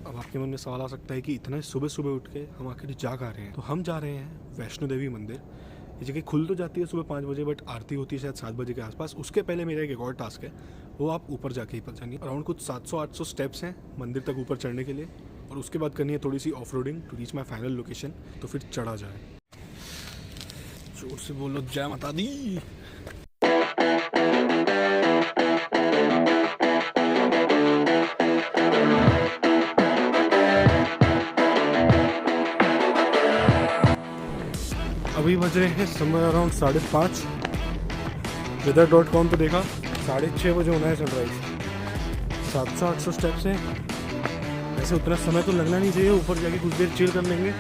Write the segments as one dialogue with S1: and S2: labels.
S1: अब आपके मन में सवाल आ सकता है कि इतना सुबह सुबह उठ के हम आखिर जा कहाँ रहे हैं। तो हम जा रहे हैं वैष्णो देवी मंदिर। ये जगह खुल तो जाती है सुबह 5 बजे, बट आरती होती है शायद 7 बजे के आसपास। उसके पहले मेरा एक और टास्क है, वो आप ऊपर जाके ही पहुँचानी। अराउंड कुछ 700-800 स्टेप्स हैं मंदिर तक ऊपर चढ़ने के लिए, और उसके बाद करनी है थोड़ी सी off roading to reach my final location. तो फिर चढ़ा जाए। जोर से बोलो जय माता दी। अभी बज रहे हैं समय अराउंड 5:30। weather.com पे देखा 6:30 बजे होना है सनराइज। 700-800 स्टेप्स हैं। वैसे उतना समय तो लगना नहीं चाहिए, ऊपर जाके कुछ देर चिल कर लेंगे,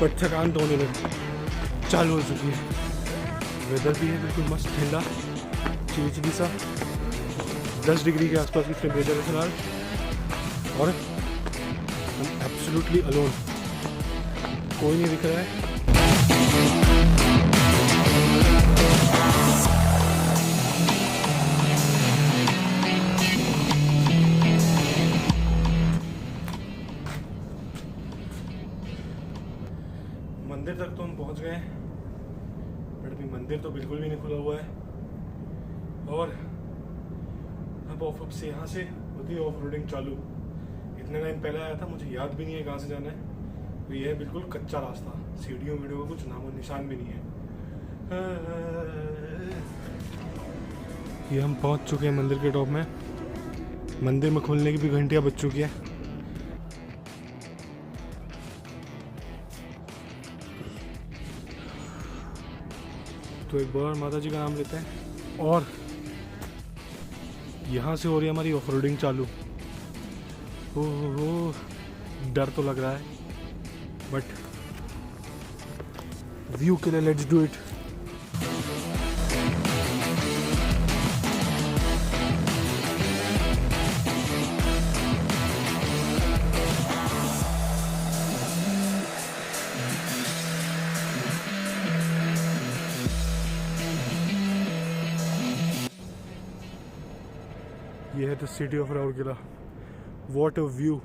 S1: पर थकान तो होने लगी चालू हो चुकी है। वेदर भी है बिल्कुल मस्त ठंडा चिली सा। 10 डिग्री के आसपास की टेम्परेचर है फिलहाल, और एब्सोल्युटली अलोन, कोई नहीं दिख रहा है। मंदिर तक तो हम पहुंच गए, बट अभी मंदिर तो बिल्कुल भी नहीं खुला हुआ है। और अब से यहाँ से होती है ऑफ रोडिंग चालू। इतने टाइम पहले आया था, मुझे याद भी नहीं है कहाँ से जाना है। तो ये है बिल्कुल कच्चा रास्ता, सीढ़ियों वीडियो का कुछ नामो निशान भी नहीं है। ये हम पहुंच चुके हैं मंदिर के टॉप में। मंदिर में खुलने की भी घंटियां बज चुकी है। तो एक बार माता जी का नाम लेते हैं, और यहाँ से हो रही है हमारी ऑफ रोडिंग चालू। ओह, डर तो लग रहा है, बट व्यू के लिए लेट्स डू इट। ये है the city of Rourkela. What a view.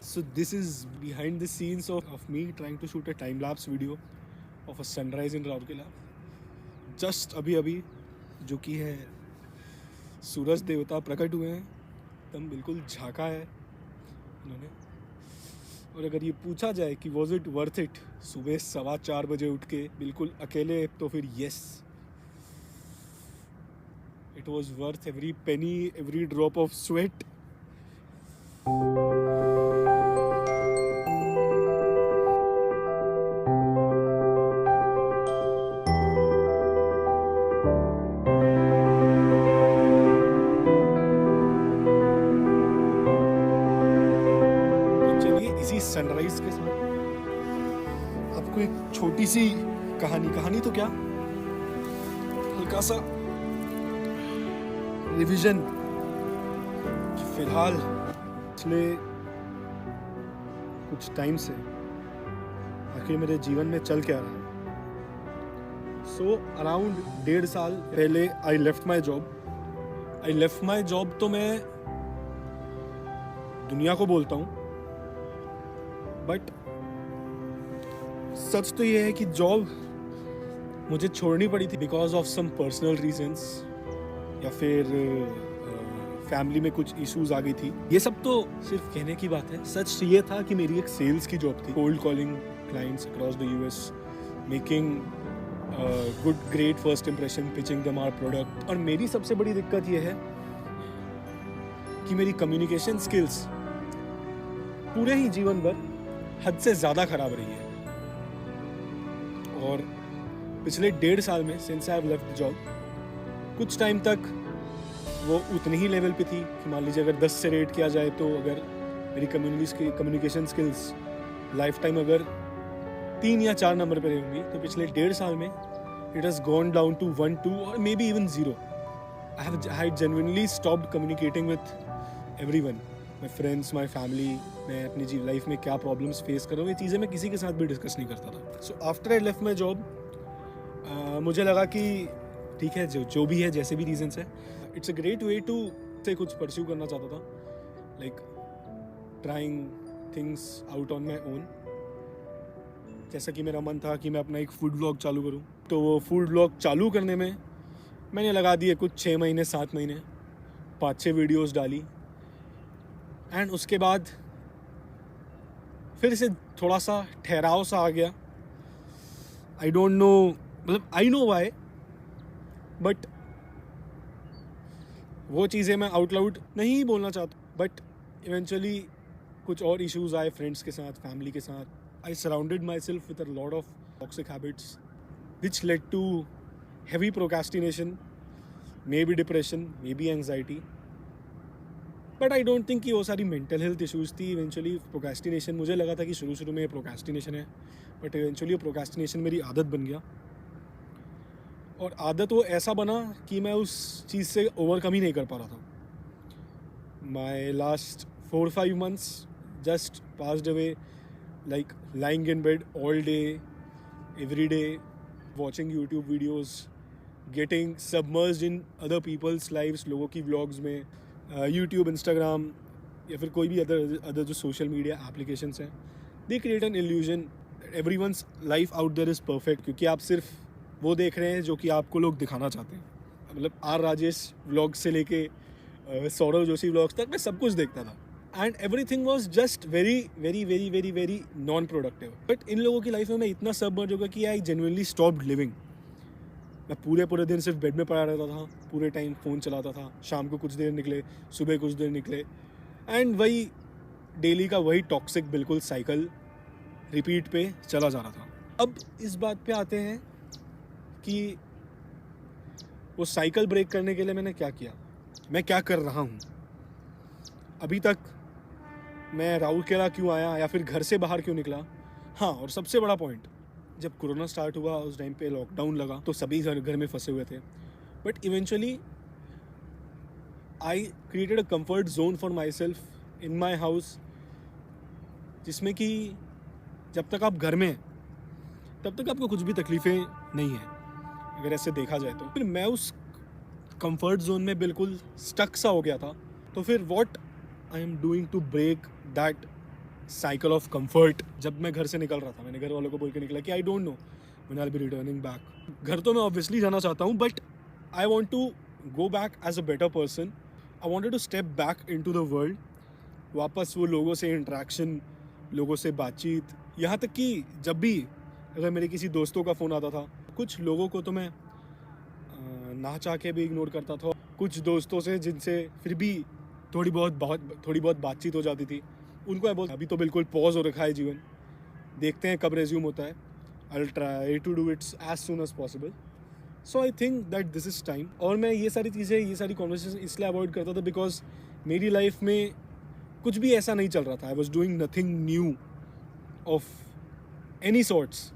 S1: So this is behind the scenes of me trying to shoot a time-lapse video of a sunrise in Raurkela. Just अभी जो कि है सूरज देवता प्रकट हुए हैं, एकदम बिल्कुल झांका है इन्होंने। और अगर ये पूछा जाए कि वॉज इट वर्थ इट सुबह 4:15 बजे उठ के बिल्कुल अकेले, तो फिर yes, it was worth every penny, every drop of sweat. Sunrise के साथ आपको एक छोटी सी कहानी तो क्या, हल्का सा रिवीजन कि फिलहाल पिछले कुछ टाइम से आखिर मेरे जीवन में चल क्या रहा है। सो अराउंड 1.5 साल पहले आई लेफ्ट माई जॉब। तो मैं दुनिया को बोलता हूँ, बट सच तो ये है कि जॉब मुझे छोड़नी पड़ी थी because of some personal reasons, या फिर फैमिली में कुछ इश्यूज आ गई थी। ये सब तो सिर्फ कहने की बात है। सच ये था कि मेरी एक सेल्स की जॉब थी, cold calling clients across the US, making good great first impression, pitching them our product. और मेरी सबसे बड़ी दिक्कत ये है कि मेरी कम्युनिकेशन स्किल्स पूरे ही जीवन भर हद से ज़्यादा खराब रही है। और पिछले 1.5 साल में since I have left job, कुछ टाइम तक वो उतनी ही लेवल पे थी कि मान लीजिए अगर 10 से रेट किया जाए, तो अगर मेरी कम्युनिकेशन स्किल्स लाइफ टाइम अगर 3 या 4 नंबर पे रहेंगी, तो पिछले 1.5 साल में it has gone down to 1, 2 और maybe even 0। I had genuinely stopped communicating with everyone. My friends, my family, मैं अपनी लाइफ में क्या प्रॉब्लम्स फेस कर रहा हूँ, ये चीज़ें मैं किसी के साथ भी डिस्कस नहीं करता था. So after I left my job मुझे लगा कि ठीक है, जो भी है, जैसे भी रीजंस है, it's a great way to say कुछ परस्यू करना चाहता था, like trying things out on my own. जैसा कि मेरा मन था कि मैं अपना एक फूड व्लॉग चालू करूं, तो वो फूड व्लॉग चालू करने में मैंने लगा दिए कुछ 6 महीने 7 महीने, 5-6 वीडियोस डाली. एंड उसके बाद फिर से थोड़ा सा ठहराव सा आ गया. आई डोंट नो, मतलब आई नो वाई, बट वो चीज़ें मैं आउट लाउड नहीं बोलना चाहता. बट इवेंचुअली कुछ और इश्यूज आए फ्रेंड्स के साथ, फैमिली के साथ. I surrounded myself with a lot of toxic habits which led to heavy procrastination, maybe depression, maybe anxiety. But I don't think कि वो सारी मेंटल हेल्थ इश्यूज थी. इवेंचुअली प्रोक्रेस्टिनेशन, मुझे लगा था कि शुरू में प्रोक्रेस्टिनेशन है, बट इवेंचुअली प्रोक्रेस्टिनेशन मेरी आदत बन गया. और आदत वो ऐसा बना कि मैं उस चीज़ से ओवरकम ही नहीं कर पा रहा था. My last 4-5 months just passed away like lying in bed all day, every day, watching YouTube videos, getting submerged in other people's lives, लोगों की vlogs में, YouTube, Instagram या फिर कोई भी अदर जो सोशल मीडिया एप्लीकेशंस हैं, they create an illusion everyone's life out there is perfect, क्योंकि आप सिर्फ वो देख रहे हैं जो कि आपको लोग दिखाना चाहते हैं. मतलब आर राजेश व्लॉग से लेके सौरव जोशी व्लॉग्स तक मैं सब कुछ देखता था. And everything was just very very very very very non productive. But in लोगों की लाइफ में मैं इतना सबमर्ज हो गया कि आई जेन्युइनली स्टॉप्ड लिविंग. मैं पूरे दिन सिर्फ बेड में पड़ा रहता था, पूरे टाइम फ़ोन चलाता था. शाम को कुछ देर निकले, सुबह कुछ देर निकले, एंड वही डेली का वही टॉक्सिक बिल्कुल साइकिल रिपीट पे चला जा रहा था. अब इस बात पे आते हैं कि वो साइकिल ब्रेक करने के लिए मैंने क्या किया, मैं क्या कर रहा हूँ. अभी तक मैं राउरकेला क्यों आया या फिर घर से बाहर क्यों निकला. हाँ, और सबसे बड़ा पॉइंट, जब कोरोना स्टार्ट हुआ उस टाइम पे लॉकडाउन लगा तो सभी घर में फंसे हुए थे. But eventually I created a comfort zone for my self in my house, जिसमें कि जब तक आप घर में हैं तब तक आपको कुछ भी तकलीफ़ें नहीं हैं, अगर ऐसे देखा जाए तो. फिर मैं उस कंफर्ट जोन में बिल्कुल स्टक सा हो गया था. तो फिर what I am doing to break that cycle of comfort. जब मैं घर से निकल रहा था, मैंने घर वालों को बोल के निकला कि I don't know when I will be returning back. घर तो मैं ऑब्वियसली जाना चाहता हूँ, but I want to go back as a better person. I wanted to step back into the world. वापस वो लोगों से इंटरेक्शन, लोगों से बातचीत, यहाँ तक कि जब भी अगर मेरे किसी दोस्तों का फ़ोन आता था, कुछ लोगों को तो मैं ना चाह के भी इग्नोर करता था. कुछ दोस्तों से जिनसे फिर भी थोड़ी बहुत बातचीत हो जाती थी, उनको मैं अभी तो बिल्कुल पॉज हो रखा है जीवन, देखते हैं कब रेज्यूम होता है. I will try to do it's as soon as possible. So I think that this is time. और मैं ये सारी चीज़ें, ये सारी कॉन्वर्सेशन इसलिए अवॉइड करता था बिकॉज मेरी लाइफ में कुछ भी ऐसा नहीं चल रहा था. I was doing nothing new of any sorts.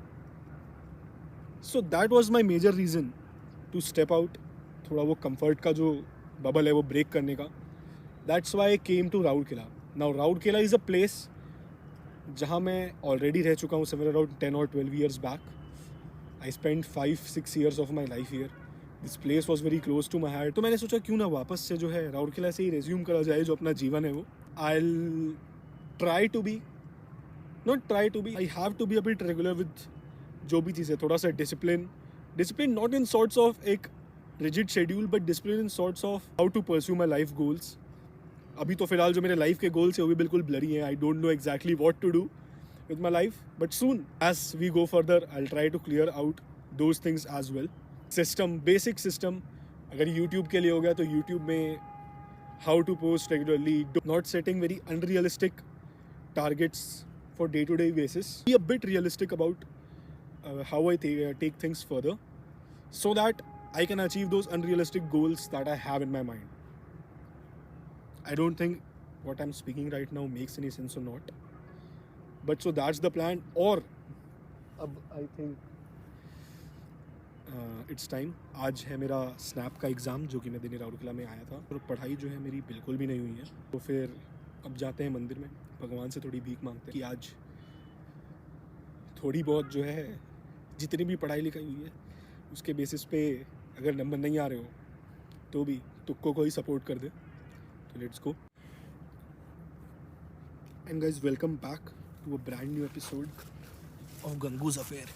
S1: So that was my major reason to step out. थोड़ा वो कंफर्ट का जो बबल है वो ब्रेक करने का. That's why I came to Rourkela. Now Rourkela is a place जहाँ मैं ऑलरेडी रह चुका हूँ somewhere around 10 or 12 years back. I spend 5-6 years of my life here. This place was very close to my heart. तो मैंने सोचा क्यों ना वापस से जो है राउरकेला से ही रेज्यूम करा जाए जो अपना जीवन है वो. I try to be, not try to be, I have to be a bit regular with जो भी चीज़ें. थोड़ा सा discipline not in sorts of एक rigid schedule, but discipline in sorts of how to pursue my life goals. अभी तो फिलहाल जो मेरे लाइफ के गोल्स है वो भी बिल्कुल ब्लरी हैं. I don't know exactly what to do with my life, but soon as we go further I will try to clear out those things as well. System, basic system, अगर YouTube के लिए हो गया तो YouTube में how to post regularly, not setting very unrealistic targets for day to day basis. Be a bit realistic about how I take things further so that I can achieve those unrealistic goals that I have in my mind. I don't think what I'm speaking right now makes any sense or not. But so that's the plan. और अब I think it's time. आज है मेरा snap का exam जो कि मैं देने राउरकेला में आया था, और पढ़ाई जो है मेरी बिल्कुल भी नहीं हुई है. तो फिर अब जाते हैं मंदिर में, भगवान से थोड़ी भीख मांगते हैं कि आज थोड़ी बहुत जो है जितनी भी पढ़ाई लिखाई हुई है उसके बेसिस पे अगर नंबर नहीं आ रहे हो तो भी तुक्को कोई सपोर्ट कर दे। तो let's go. And guys, welcome back to a brand new episode of गंगूज अफेयर।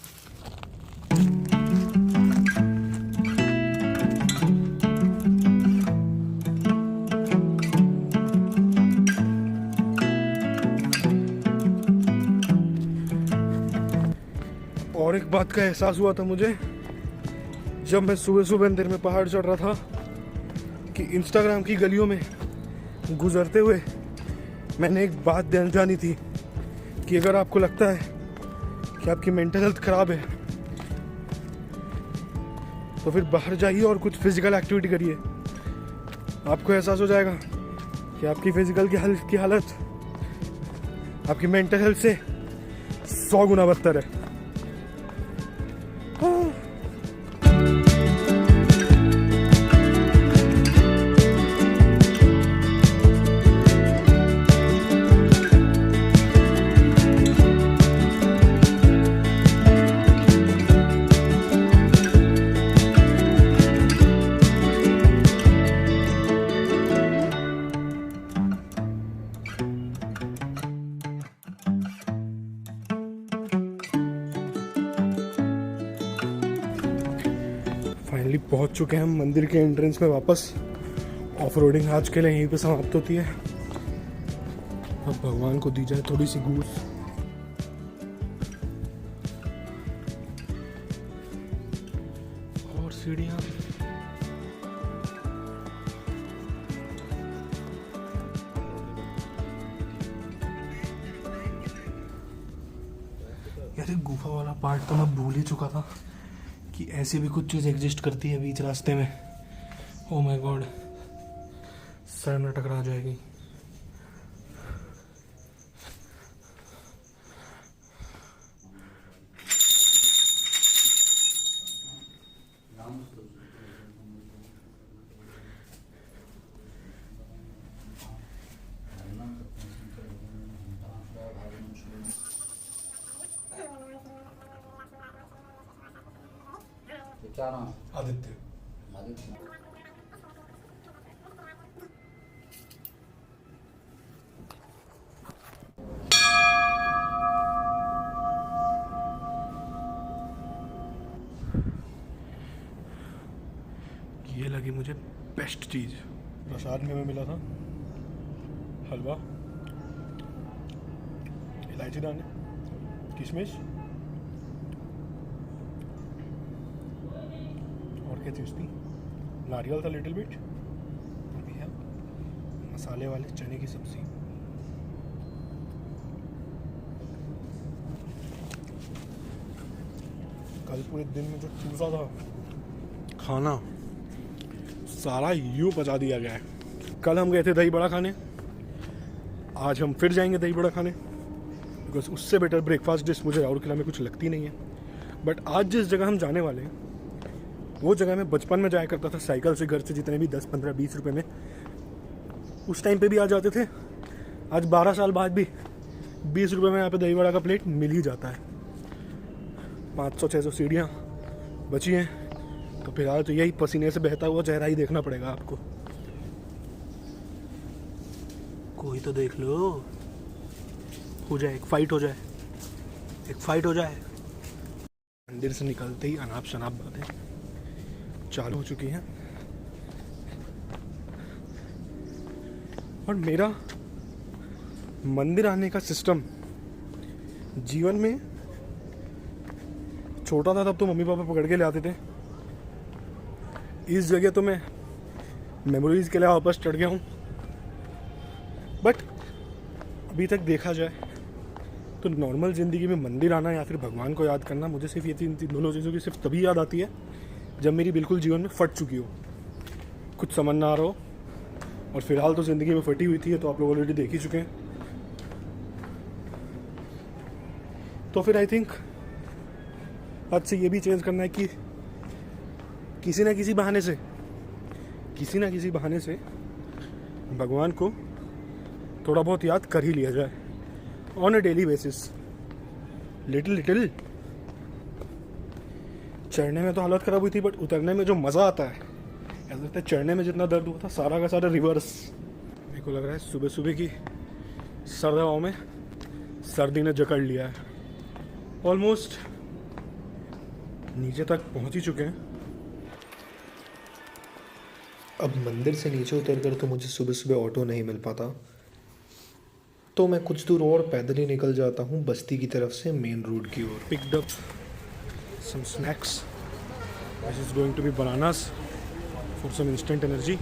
S1: और एक बात का एहसास हुआ था मुझे जब मैं सुबह सुबह अंदर में पहाड़ चढ़ रहा था कि इंस्टाग्राम की गलियों में गुजरते हुए मैंने एक बात जानी थी कि अगर आपको लगता है कि आपकी मेंटल हेल्थ खराब है तो फिर बाहर जाइए और कुछ फिजिकल एक्टिविटी करिए। आपको एहसास हो जाएगा कि आपकी फिजिकल की हालत आपकी मेंटल हेल्थ से 100 गुना बदतर है। फाइनली पहुंच चुके हैं हम मंदिर के एंट्रेंस में वापस। ऑफ रोडिंग आज के लिए यहीं पे समाप्त होती है। अब भगवान को दी जाए थोड़ी सी गूस। और सीढ़ियाँ यार, गुफा वाला पार्ट तो मैं भूल ही चुका था कि ऐसी भी कुछ चीज़ एग्जिस्ट करती है बीच रास्ते में। ओ माय गॉड, सर में टकरा जाएगी।
S2: क्या नाम?
S1: आदित्य।
S2: आदित्य।
S1: ये लगी मुझे बेस्ट चीज़। प्रसाद में मिला था हलवा, इलायची दाने, किशमिश और क्या चीज़ थी, नारियल था लिटिल बिट, और भी है मसाले वाले चने की सब्जी। कल पूरे दिन में जो चूसा था खाना सारा यूं पचा दिया गया है। कल हम गए थे दही बड़ा खाने, आज हम फिर जाएंगे दही बड़ा खाने, बिकॉज उससे बेटर ब्रेकफास्ट डिश मुझे राउर किला में कुछ लगती नहीं है। बट आज जिस जगह हम जाने वाले हैं वो जगह मैं बचपन में जाया करता था साइकिल से, घर से जितने भी 10, 15, 20 रुपए में उस टाइम पे भी आ जाते थे। आज 12 साल बाद भी 20 रुपए में यहाँ पे दही बड़ा का प्लेट मिल ही जाता है। 500-600 सीढ़ियाँ बची हैं, तो फिलहाल तो यही पसीने से बहता हुआ चेहरा ही देखना पड़ेगा आपको। कोई तो देख लो, हो जाए एक फाइट, हो जाए एक फाइट हो जाए। मंदिर से निकलते ही अनाप शनाप बातें चालू हो चुकी हैं और मेरा मंदिर आने का सिस्टम जीवन में छोटा था तब तो मम्मी पापा पकड़ के ले आते थे। इस जगह तो मैं मेमोरीज के लिए वापस चढ़ गया हूँ। बट अभी तक देखा जाए तो नॉर्मल ज़िंदगी में मंदिर आना या फिर भगवान को याद करना, मुझे सिर्फ ये तीन दोनों चीज़ों की सिर्फ तभी याद आती है जब मेरी बिल्कुल जीवन में फट चुकी हो, कुछ समझ ना आ रहा हो। और फिलहाल तो ज़िंदगी में फटी हुई थी, तो आप लोग ऑलरेडी देख ही चुके हैं। तो फिर आई थिंक आज से ये भी चेंज करना है कि किसी ना किसी बहाने से भगवान को थोड़ा बहुत याद कर ही लिया जाए on a daily basis, little. चढ़ने में तो हालत ख़राब हुई थी, बट उतरने में जो मज़ा आता है, ऐसा लगता है चढ़ने में जितना दर्द हुआ था सारा का सारा रिवर्स। मेरे को लग रहा है सुबह सुबह की सर्द हवाओं में सर्दी ने जकड़ लिया है। ऑलमोस्ट नीचे तक पहुंच ही चुके हैं।
S2: अब मंदिर से नीचे उतरकर तो मुझे सुबह सुबह ऑटो नहीं मिल पाता, तो मैं कुछ दूर और पैदल ही निकल जाता हूँ बस्ती की तरफ से मेन रोड की ओर।
S1: Picked up some snacks. This is going to be bananas for some instant energy.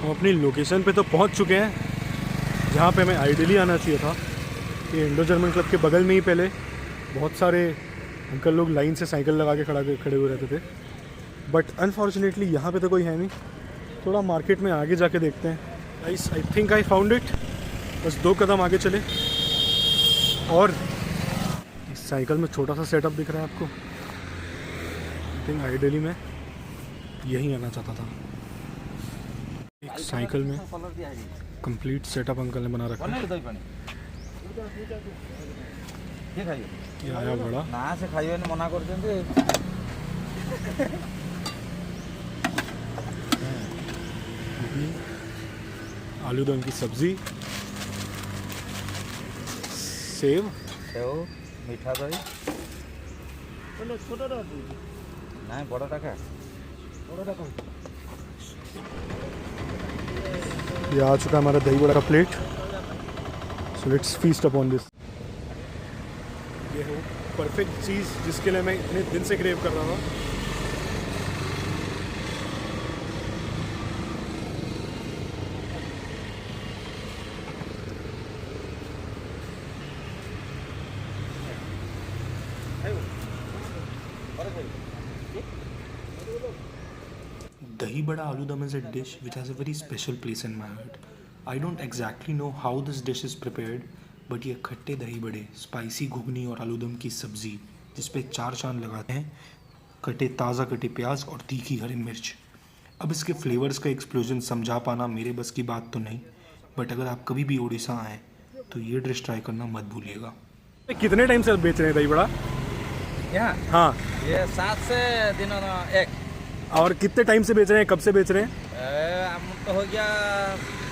S1: हम अपनी लोकेशन पे तो पहुंच चुके हैं जहाँ पे हमें आइडियली आना चाहिए था। ये इंडो जर्मन क्लब के बगल में ही पहले बहुत सारे अंकल लोग लाइन से साइकिल लगा के खड़े हुए रहते थे, बट अनफॉर्चुनेटली यहाँ पे तो कोई है नहीं। थोड़ा मार्केट में आगे जाके देखते हैं। आई थिंक आई फाउंड इट। बस 2 कदम आगे चले और इस साइकिल में छोटा सा सेटअप दिख रहा है आपको। आई थिंक आइडियली मैं यहीं आना चाहता था। एक साइकिल में कंप्लीट सेटअप अंकल ने बना रखा है। ये आया बड़ा
S3: ना से खाइबे ने मना कर देंगे।
S1: आलू दम की सब्जी, सेव,
S3: मीठा दही ना बड़ा टाका
S1: ये आ चुका है हमारा दही बड़ा का plate. So let's feast upon this. ये हो परफेक्ट चीज़ जिसके लिए मैं इतने दिन से क्रेव कर रहा था।
S2: Dahi Bada Aloo Dum is a dish which has a very special place in my heart. I don't exactly know how this dish is prepared, but ये खट्टे दही बड़े, स्पाइसी घुगनी और आलू दम की सब्ज़ी जिस पे 4 चांद लगाते हैं, ताज़ा कटे प्याज और तीखी हरी मिर्च। अब इसके फ्लेवर्स का एक्सप्लोजन समझा पाना मेरे बस की बात तो नहीं, बट अगर आप कभी भी उड़ीसा आएँ तो ये डिश ट्राई करना मत भूलिएगा।
S1: कितने टाइम से बेच रहे हैं दही बड़ा
S3: यहाँ?
S1: हाँ,
S3: ये 7 से दिनों 1।
S1: और कितने टाइम से बेच रहे हैं, कब से बेच रहे हैं?
S3: हम तो हो गया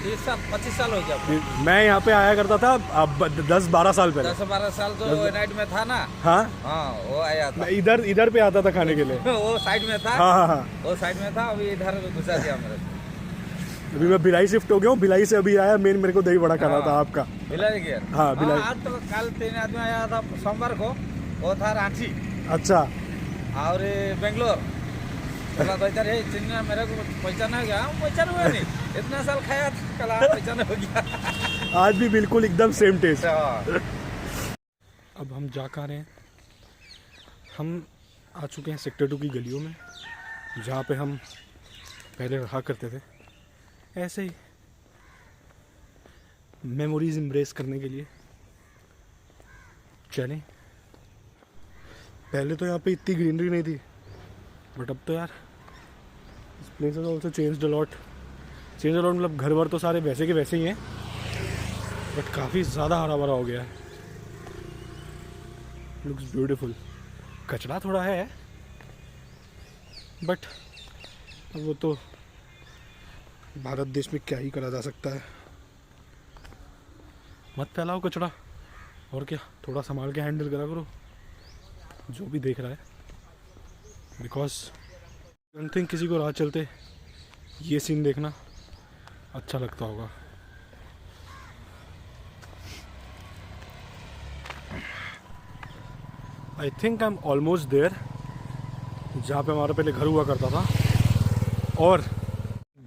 S3: 30 साल 25 साल हो गया।
S1: मैं यहाँ पे आया करता था अब 10-12 साल पहले।
S3: 10-12 साल जो नाइट में था ना।
S1: हाँ
S3: हाँ, वो आया था।
S1: मैं इधर पे आता था खाने के लिए।
S3: वो साइड में था।
S1: हाँ,
S3: वो साइड में था, अभी इधर घुसा दिया मेरे।
S1: अभी मैं भिलाई शिफ्ट हो गया हूँ। भिलाई से अभी आया, मेरे को दही बड़ा खाना था आपका।
S3: भिलाई गया?
S1: हाँ, भिलाई।
S3: आज तो कल 3 आदमी आया था सोमवार को, वो था रांची।
S1: अच्छा।
S3: और बेंगलोर। मेरे को पहचाना हो गया। पहचान हुआ नहीं, इतना साल खाया था, कल पहचान हो गया।
S1: आज भी बिल्कुल एकदम सेम टेस्ट। अब हम जा कर रहे हैं, हम आ चुके हैं सेक्टर 2 की गलियों में, जहाँ पे हम पहले रहा करते थे। ऐसे ही मेमोरीज एम्ब्रेस करने के लिए चलें। पहले तो यहाँ पे इतनी ग्रीनरी नहीं थी, बट अब तो यार इस place is also changed a lot. मतलब घर वर तो सारे वैसे के वैसे ही हैं, बट काफ़ी ज़्यादा हरा भरा हो गया है। Looks beautiful. कचरा थोड़ा है, बट वो तो भारत देश में क्या ही करा जा सकता है। मत फैलाओ कचरा, और क्या, थोड़ा संभाल के हैंडल करा करो जो भी देख रहा है। बिकॉज आई डोंट थिंक किसी को राह चलते ये सीन देखना अच्छा लगता होगा। I think I am almost there, जहाँ पे हमारा पहले घर हुआ करता था। और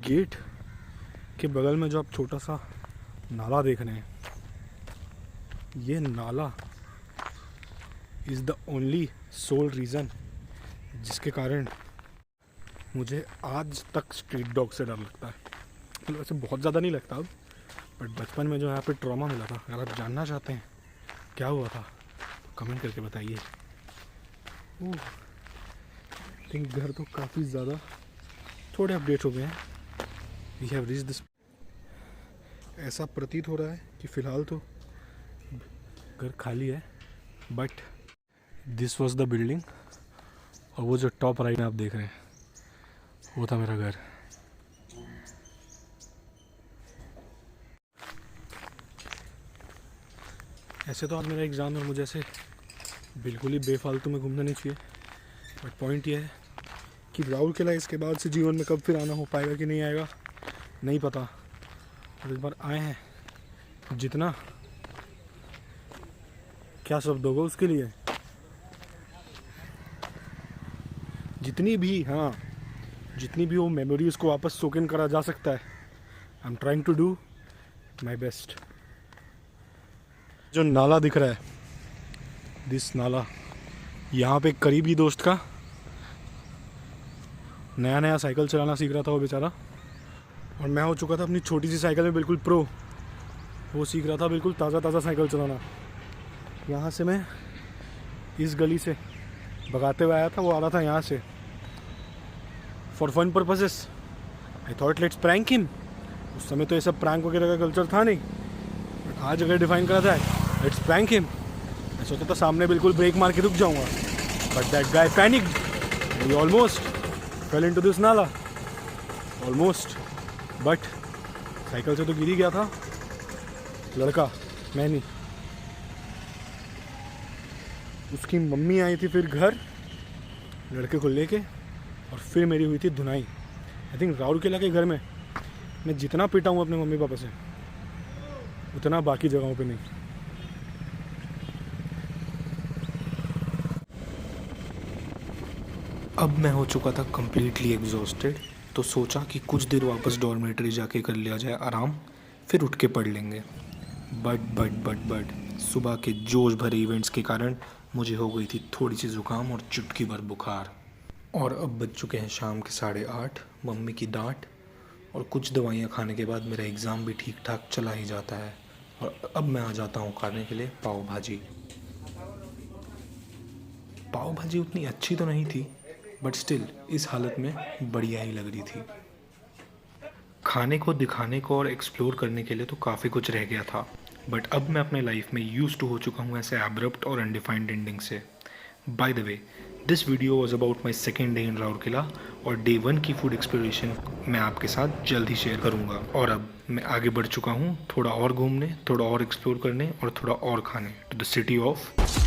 S1: गेट के बगल में जो आप छोटा सा नाला देख रहे हैं, ये नाला is the only soul reason जिसके कारण मुझे आज तक स्ट्रीट डॉग से डर लगता है। मतलब ऐसे बहुत ज़्यादा नहीं लगता अब, बट बचपन में जो यहाँ पे ट्रॉमा मिला था, अगर आप जानना चाहते हैं क्या हुआ था तो कमेंट करके बताइए। थिंक घर तो काफ़ी ज़्यादा थोड़े अपडेट हो गए हैं। We have reach this. ऐसा प्रतीत हो रहा है कि फ़िलहाल तो घर खाली है, but this was the building, और वो जो टॉप राइट में आप देख रहे हैं वो था मेरा घर। ऐसे तो आज मेरा एग्ज़ाम है, मुझे ऐसे बिल्कुल ही बेफालतू में घूमना नहीं चाहिए, बट पॉइंट ये है कि राहुल किला इसके बाद से जीवन में कब फिर आना हो पाएगा कि नहीं आएगा नहीं पता। और इस बार आए हैं, जितना क्या शब्द होगा उसके लिए, जितनी भी वो मेमोरीज को वापस सोक इन करा जा सकता है, I am trying to do my best. जो नाला दिख रहा है, दिस नाला, यहाँ पे करीबी दोस्त का नया साइकिल चलाना सीख रहा था वो बेचारा, और मैं हो चुका था अपनी छोटी सी साइकिल में बिल्कुल प्रो। वो सीख रहा था बिल्कुल ताज़ा साइकिल चलाना। यहाँ से मैं इस गली से भगाते हुए आया था, वो आ रहा था यहाँ से। For fun purposes I thought let's prank him. उस समय तो ये सब प्रैंक वगैरह का कल्चर था नहीं, बट आज अगर डिफाइन करा जाए लेट्स प्रैंक हिम, मैं सोचा था सामने बिल्कुल ब्रेक मार के रुक जाऊँगा, but that guy panicked. We almost fell into this nala, almost, but cycle से तो गिर ही गया था लड़का, मैं नहीं। उसकी मम्मी आई थी फिर घर लड़के को लेके, और फिर मेरी हुई थी धुनाई। आई थिंक राहुल किला के घर में मैं जितना पीटा हूँ अपने मम्मी पापा से, उतना बाकी जगहों पे नहीं।
S2: अब मैं हो चुका था कम्प्लीटली एग्जॉस्टेड, तो सोचा कि कुछ देर वापस डॉर्मेटरी जाके कर लिया जाए आराम, फिर उठ के पढ़ लेंगे। बट सुबह के जोश भरे इवेंट्स के कारण मुझे हो गई थी थोड़ी सी ज़ुकाम और चुटकी भर बुखार। और अब बज चुके हैं शाम के 8:30, मम्मी की डांट और कुछ दवाइयाँ खाने के बाद मेरा एग्ज़ाम भी ठीक ठाक चला ही जाता है। और अब मैं आ जाता हूँ खाने के लिए पाव भाजी। पाव भाजी उतनी अच्छी तो नहीं थी, बट स्टिल इस हालत में बढ़िया ही लग रही थी। खाने को, दिखाने को और एक्सप्लोर करने के लिए तो काफ़ी कुछ रह गया था, बट अब मैं अपने लाइफ में यूज्ड टू हो चुका हूँ ऐसे एब्रप्ट और अनडिफाइंड एंडिंग से। By the way, this video was about my second day in Rourkela, और डे 1 की फूड एक्सप्लोरेशन मैं आपके साथ जल्द ही शेयर करूँगा। और अब मैं आगे बढ़ चुका हूँ थोड़ा और घूमने, थोड़ा और एक्सप्लोर करने और थोड़ा और खाने, टू द सिटी ऑफ